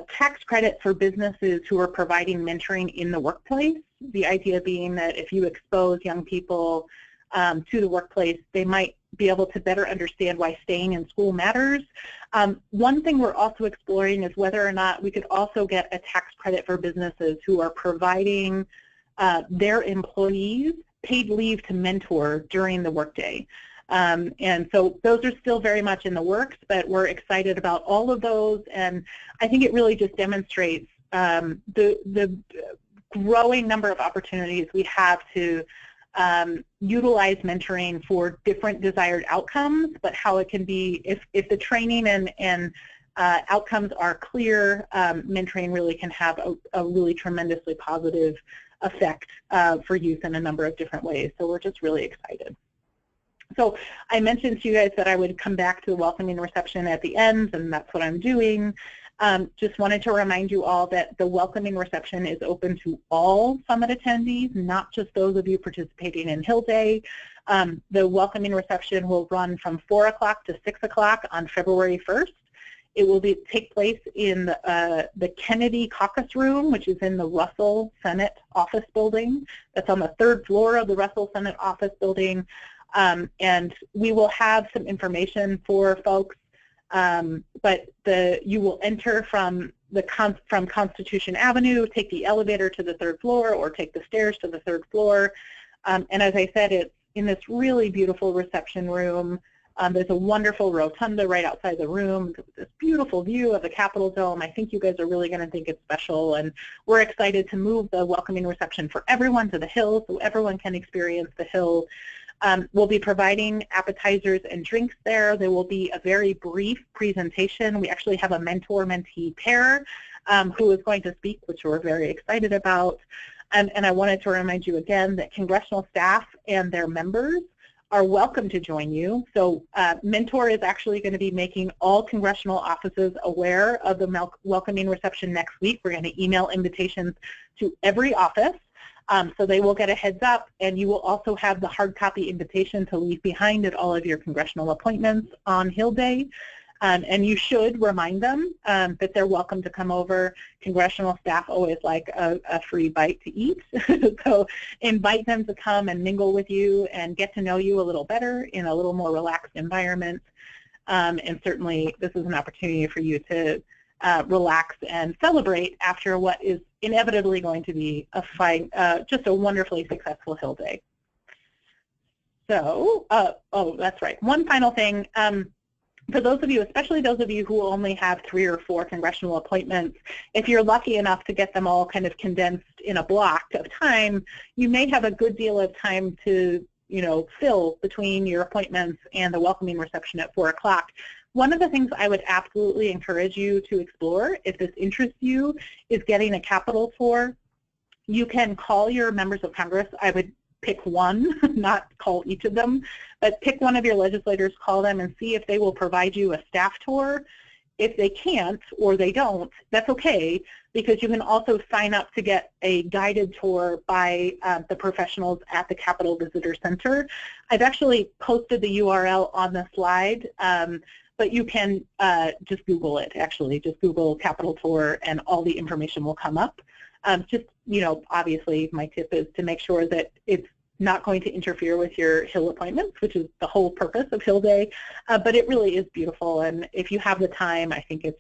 tax credit for businesses who are providing mentoring in the workplace. The idea being that if you expose young people to the workplace, they might be able to better understand why staying in school matters. One thing we're also exploring is whether or not we could also get a tax credit for businesses who are providing their employees paid leave to mentor during the workday. And so those are still very much in the works, but we're excited about all of those, and I think it really just demonstrates the growing number of opportunities we have to utilize mentoring for different desired outcomes, but how it can be, if the training and outcomes are clear, mentoring really can have a really tremendously positive effect for youth in a number of different ways. So we're just really excited. So I mentioned to you guys that I would come back to the welcoming reception at the end, and that's what I'm doing. Just wanted to remind you all that the welcoming reception is open to all summit attendees, not just those of you participating in Hill Day. The welcoming reception will run from 4 o'clock to 6 o'clock on February 1st. It will take place in the Kennedy Caucus Room, which is in the Russell Senate Office Building. That's on the 3rd floor of the Russell Senate Office Building. And we will have some information for folks, but you will enter from Constitution Avenue, take the elevator to the 3rd floor, or take the stairs to the 3rd floor. And as I said, it's in this really beautiful reception room. There's a wonderful rotunda right outside the room, this beautiful view of the Capitol Dome. I think you guys are really going to think it's special, and we're excited to move the welcoming reception for everyone to the Hill so everyone can experience the Hill. We'll be providing appetizers and drinks there. There will be a very brief presentation. We actually have a mentor-mentee pair who is going to speak, which we're very excited about. And I wanted to remind you again that congressional staff and their members are welcome to join you. So Mentor is actually going to be making all congressional offices aware of the welcoming reception next week. We're going to email invitations to every office. So they will get a heads up, and you will also have the hard copy invitation to leave behind at all of your congressional appointments on Hill Day. And you should remind them that they're welcome to come over. Congressional staff always like a free bite to eat. So invite them to come and mingle with you and get to know you a little better in a little more relaxed environment. And certainly this is an opportunity for you to relax and celebrate after what is inevitably going to be a just a wonderfully successful Hill Day. So, oh, that's right. One final thing. For those of you, especially those of you who only have 3 or 4 congressional appointments, if you're lucky enough to get them all kind of condensed in a block of time, you may have a good deal of time to, fill between your appointments and the welcoming reception at 4 o'clock. One of the things I would absolutely encourage you to explore, if this interests you, is getting a Capitol tour. You can call your members of Congress. I would pick one, not call each of them, but pick one of your legislators, call them, and see if they will provide you a staff tour. If they can't or they don't, that's okay, because you can also sign up to get a guided tour by the professionals at the Capitol Visitor Center. I've actually posted the URL on the slide, but you can just Google it, actually. Just Google Capitol Tour and all the information will come up. Obviously my tip is to make sure that it's not going to interfere with your Hill appointments, which is the whole purpose of Hill Day, but it really is beautiful, and if you have the time, I think it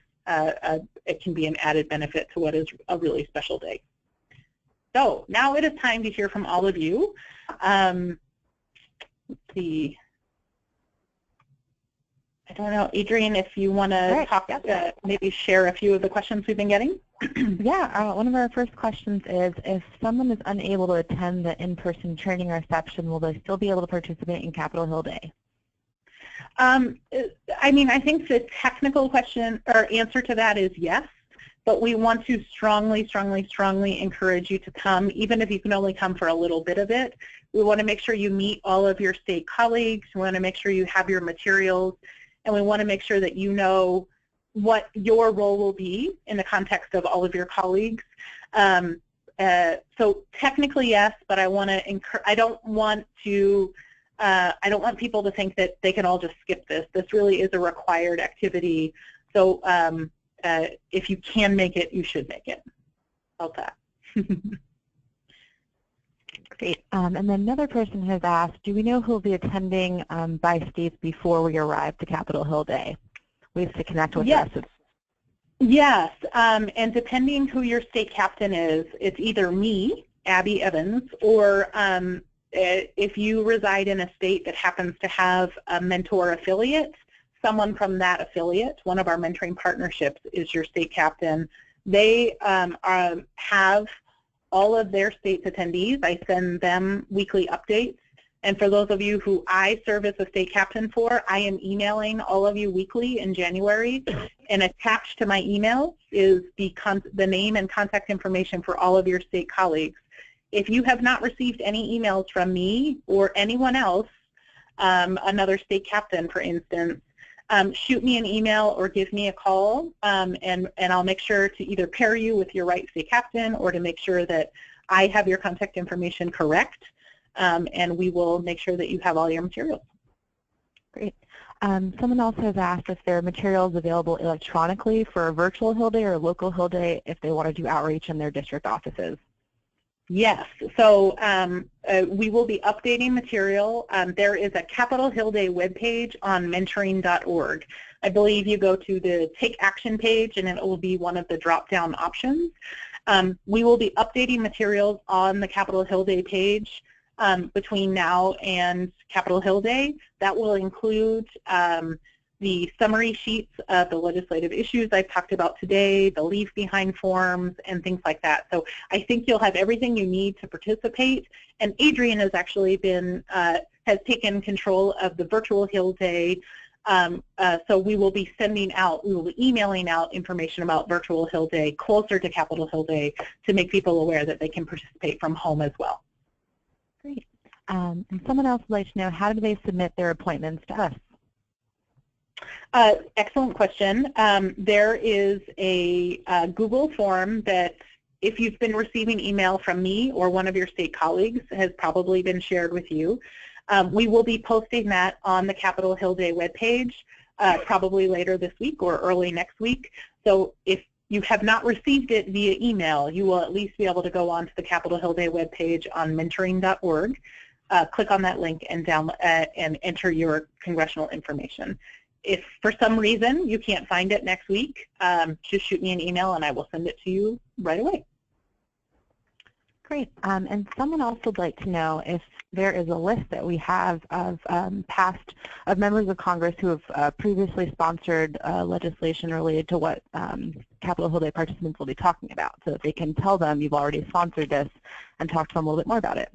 can be an added benefit to what is a really special day. So now it is time to hear from all of you. Let's see. I don't know, Adrienne, if you want to talk, maybe share a few of the questions we've been getting. Yeah, one of our first questions is, if someone is unable to attend the in-person training reception, will they still be able to participate in Capitol Hill Day? I think the technical question or answer to that is yes, but we want to strongly, strongly, strongly encourage you to come, even if you can only come for a little bit of it. We want to make sure you meet all of your state colleagues. We want to make sure you have your materials, and we want to make sure that you know what your role will be in the context of all of your colleagues. So technically yes, but I don't want people to think that they can all just skip this. This really is a required activity. So if you can make it, you should make it. How's that? Great. And then another person has asked, do we know who will be attending by states before we arrive to Capitol Hill Day? We have to connect with us. Yes, and depending who your state captain is, it's either me, Abbie Evans, or if you reside in a state that happens to have a mentor affiliate, someone from that affiliate, one of our mentoring partnerships, is your state captain. They have all of their state's attendees. I send them weekly updates. And for those of you who I serve as a state captain for, I am emailing all of you weekly in January. And attached to my email is the name and contact information for all of your state colleagues. If you have not received any emails from me or anyone else, another state captain, for instance, shoot me an email or give me a call, and I'll make sure to either pair you with your right state captain or to make sure that I have your contact information correct, and we will make sure that you have all your materials. Great. Someone also has asked if there are materials available electronically for a virtual Hill Day or a local Hill Day if they want to do outreach in their district offices. Yes, so we will be updating material. There is a Capitol Hill Day webpage on mentoring.org. I believe you go to the Take Action page and it will be one of the drop-down options. We will be updating materials on the Capitol Hill Day page between now and Capitol Hill Day. That will include the summary sheets of the legislative issues I've talked about today, the leave behind forms, and things like that. So I think you'll have everything you need to participate. And Adrienne has actually been, has taken control of the virtual Hill Day. So we will be emailing out information about virtual Hill Day closer to Capitol Hill Day to make people aware that they can participate from home as well. Great. And someone else would like to know, how do they submit their appointments to us? Excellent question. There is a Google form that, if you've been receiving email from me or one of your state colleagues, has probably been shared with you. We will be posting that on the Capitol Hill Day webpage probably later this week or early next week. So if you have not received it via email, you will at least be able to go onto the Capitol Hill Day webpage on mentoring.org, click on that link and enter your congressional information. If for some reason you can't find it next week, just shoot me an email and I will send it to you right away. Great. And someone else would like to know if there is a list that we have of members of Congress who have previously sponsored legislation related to what Capitol Hill Day participants will be talking about, so that they can tell them you've already sponsored this and talk to them a little bit more about it.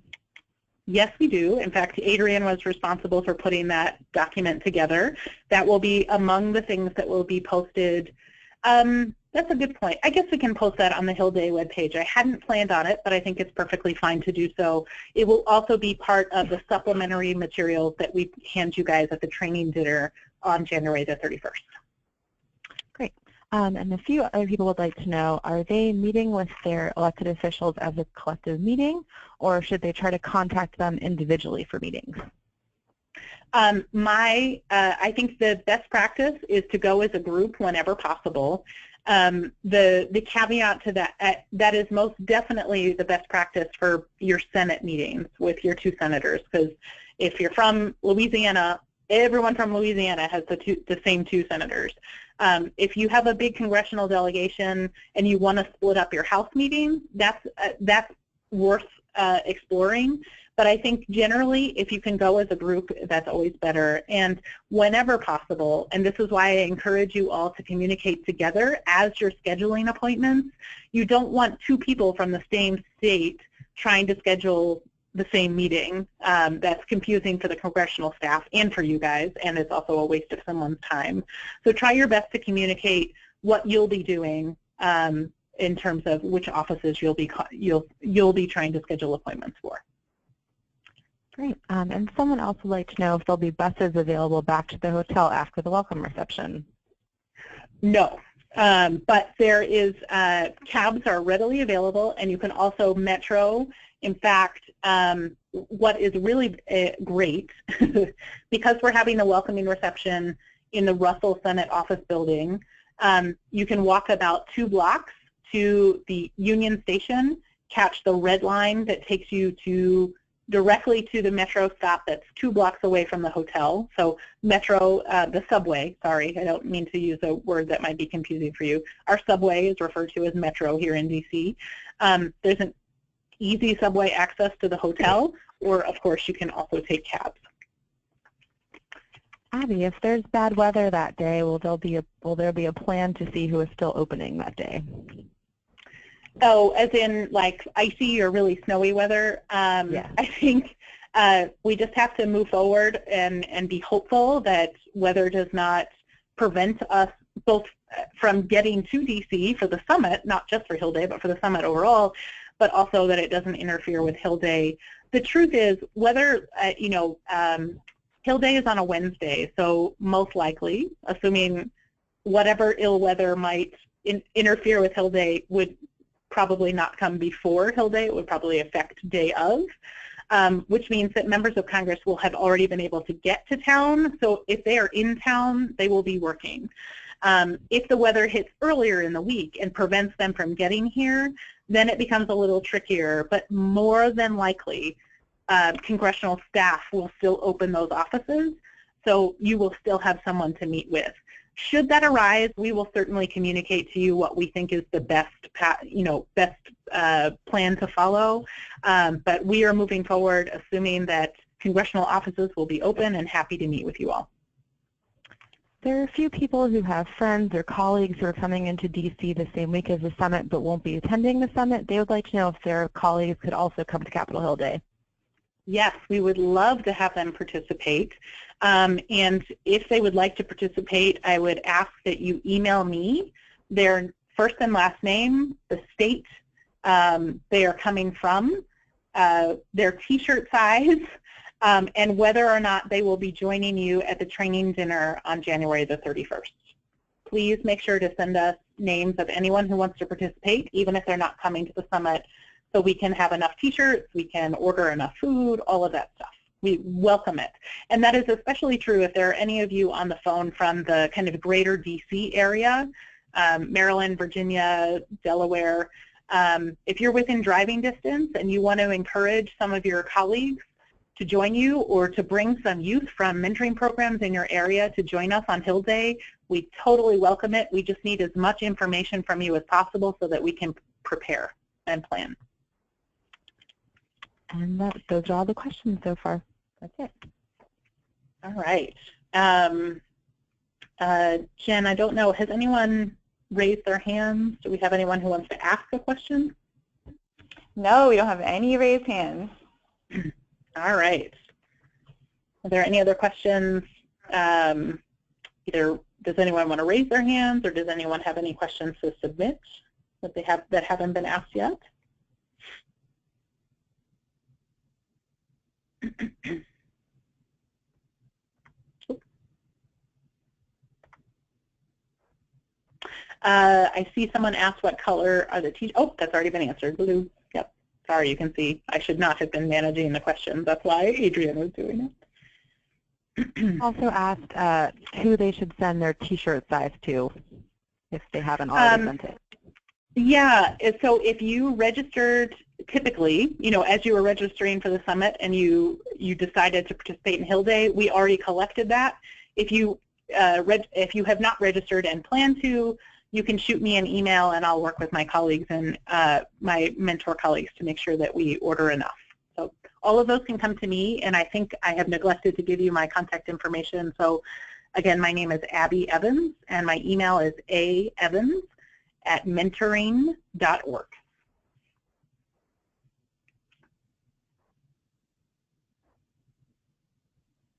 Yes, we do. In fact, Adrian was responsible for putting that document together. That will be among the things that will be posted. That's a good point. I guess we can post that on the Hill Day webpage. I hadn't planned on it, but I think it's perfectly fine to do so. It will also be part of the supplementary materials that we hand you guys at the training dinner on January the 31st. Great. And a few other people would like to know, are they meeting with their elected officials as a collective meeting, or should they try to contact them individually for meetings? I think the best practice is to go as a group whenever possible. The caveat to that, that is most definitely the best practice for your Senate meetings with your 2 senators, because if you're from Louisiana, everyone from Louisiana has the same 2 senators. If you have a big congressional delegation and you want to split up your House meetings, that's worth exploring. But I think generally, if you can go as a group, that's always better. And whenever possible, and this is why I encourage you all to communicate together as you're scheduling appointments. You don't want 2 people from the same state trying to schedule the same meeting. That's confusing for the congressional staff and for you guys, and it's also a waste of someone's time. So try your best to communicate what you'll be doing in terms of which offices you'll be trying to schedule appointments for. Great. And someone else would like to know if there'll be buses available back to the hotel after the welcome reception. No, but there is, cabs are readily available, and you can also Metro. In fact, what is really great, because we're having a welcoming reception in the Russell Senate office building, you can walk about 2 blocks to the Union Station, catch the red line that takes you directly to the Metro stop that's 2 blocks away from the hotel. So Metro, the subway, sorry, I don't mean to use a word that might be confusing for you. Our subway is referred to as Metro here in DC. There's an easy subway access to the hotel, or of course you can also take cabs. Abbie, if there's bad weather that day, will there be a plan to see who is still opening that day? Oh, as in like icy or really snowy weather? Yeah. I think we just have to move forward and be hopeful that weather does not prevent us both from getting to DC for the summit, not just for Hill Day, but for the summit overall, but also that it doesn't interfere with Hill Day. The truth is, whether, Hill Day is on a Wednesday, so most likely, assuming whatever ill weather might interfere with Hill Day would probably not come before Hill Day, it would probably affect day of, which means that members of Congress will have already been able to get to town. So if they are in town, they will be working. If the weather hits earlier in the week and prevents them from getting here, then it becomes a little trickier, but more than likely, congressional staff will still open those offices, so you will still have someone to meet with. Should that arise, we will certainly communicate to you what we think is the best, plan to follow. But we are moving forward, assuming that congressional offices will be open and happy to meet with you all. There are a few people who have friends or colleagues who are coming into DC the same week as the summit but won't be attending the summit. They would like to know if their colleagues could also come to Capitol Hill Day. Yes, we would love to have them participate. And if they would like to participate, I would ask that you email me their first and last name, the state they are coming from, their t-shirt size, and whether or not they will be joining you at the training dinner on January the 31st. Please make sure to send us names of anyone who wants to participate, even if they're not coming to the summit, so we can have enough t-shirts, we can order enough food, all of that stuff. We welcome it. And that is especially true if there are any of you on the phone from the kind of greater DC area, Maryland, Virginia, Delaware. If you're within driving distance and you want to encourage some of your colleagues to join you or to bring some youth from mentoring programs in your area to join us on Hill Day, we totally welcome it. We just need as much information from you as possible so that we can prepare and plan. And those are all the questions so far. That's it. All right. Jen, I don't know, has anyone raised their hands? Do we have anyone who wants to ask a question? No, we don't have any raised hands. All right. Are there any other questions? Either does anyone want to raise their hands, or does anyone have any questions to submit that haven't been asked yet? I see someone asked what color are the t-shirts. Oh, that's already been answered. Blue. Yep. Sorry, you can see I should not have been managing the questions. That's why Adrienne was doing it. Also asked who they should send their t-shirt size to if they haven't already sent it. Yeah, so if you registered, typically, as you were registering for the summit and you decided to participate in Hill Day, we already collected that. If you have not registered and plan to, you can shoot me an email and I'll work with my colleagues and my mentor colleagues to make sure that we order enough. So all of those can come to me, and I think I have neglected to give you my contact information. So again, my name is Abbie Evans, and my email is aevans@mentoring.org.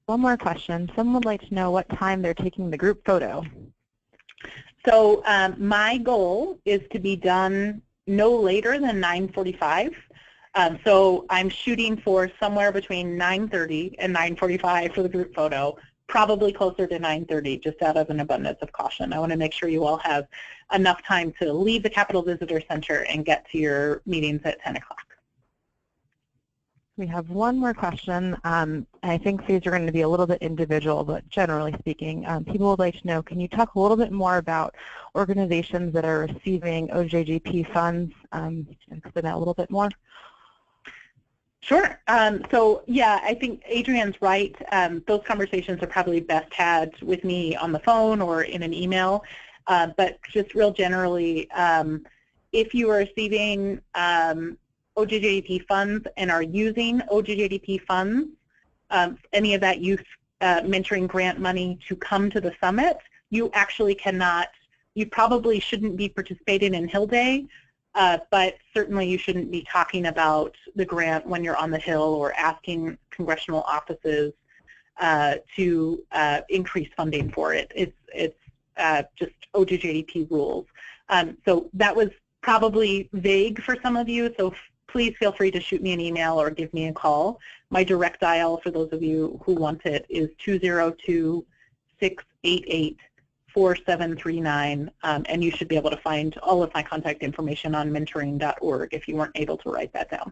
One more question. Someone would like to know what time they're taking the group photo. So my goal is to be done no later than 9:45. So I'm shooting for somewhere between 9:30 and 9:45 for the group photo, probably closer to 9:30, just out of an abundance of caution. I want to make sure you all have enough time to leave the Capitol Visitor Center and get to your meetings at 10 o'clock. We have one more question. I think these are going to be a little bit individual, but generally speaking, people would like to know, can you talk a little bit more about organizations that are receiving OJGP funds and explain that a little bit more? Sure. So yeah, I think Adrienne's right. Those conversations are probably best had with me on the phone or in an email. But just real generally, if you are receiving OJGP funds and are using OJGP funds, any of that youth mentoring grant money to come to the summit, you actually cannot, you probably shouldn't be participating in Hill Day, but certainly you shouldn't be talking about the grant when you're on the Hill or asking congressional offices to increase funding for it. It's just OJGP rules. So that was probably vague for some of you, so please feel free to shoot me an email or give me a call. My direct dial, for those of you who want it, is 202-688-4739, and you should be able to find all of my contact information on mentoring.org if you weren't able to write that down.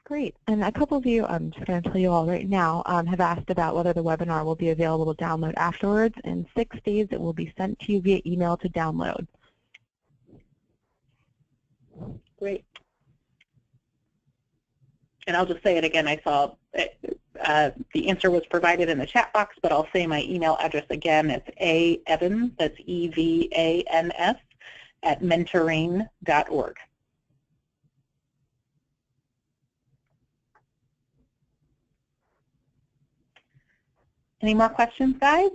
Great. And a couple of you, I'm just going to tell you all right now, have asked about whether the webinar will be available to download afterwards. In 6 days, it will be sent to you via email to download. Great. And I'll just say it again. I saw the answer was provided in the chat box, but I'll say my email address again. It's aevans, that's E-V-A-N-S, @mentoring.org. Any more questions, guys?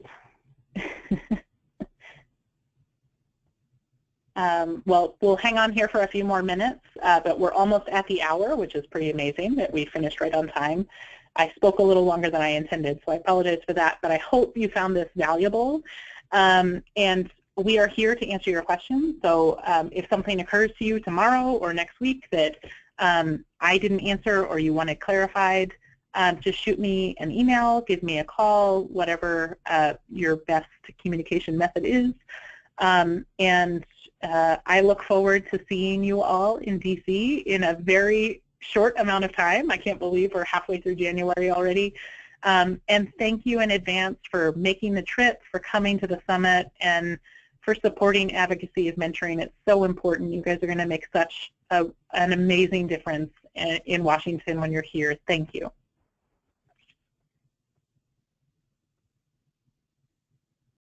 Well, we'll hang on here for a few more minutes, but we're almost at the hour, which is pretty amazing that we finished right on time. I spoke a little longer than I intended, so I apologize for that, but I hope you found this valuable. And we are here to answer your questions, so if something occurs to you tomorrow or next week that I didn't answer or you want it clarified, just shoot me an email, give me a call, whatever your best communication method is. And I look forward to seeing you all in DC in a very short amount of time. I can't believe we're halfway through January already. And thank you in advance for making the trip, for coming to the summit, and for supporting advocacy of mentoring. It's so important. You guys are going to make such an amazing difference in Washington when you're here. Thank you.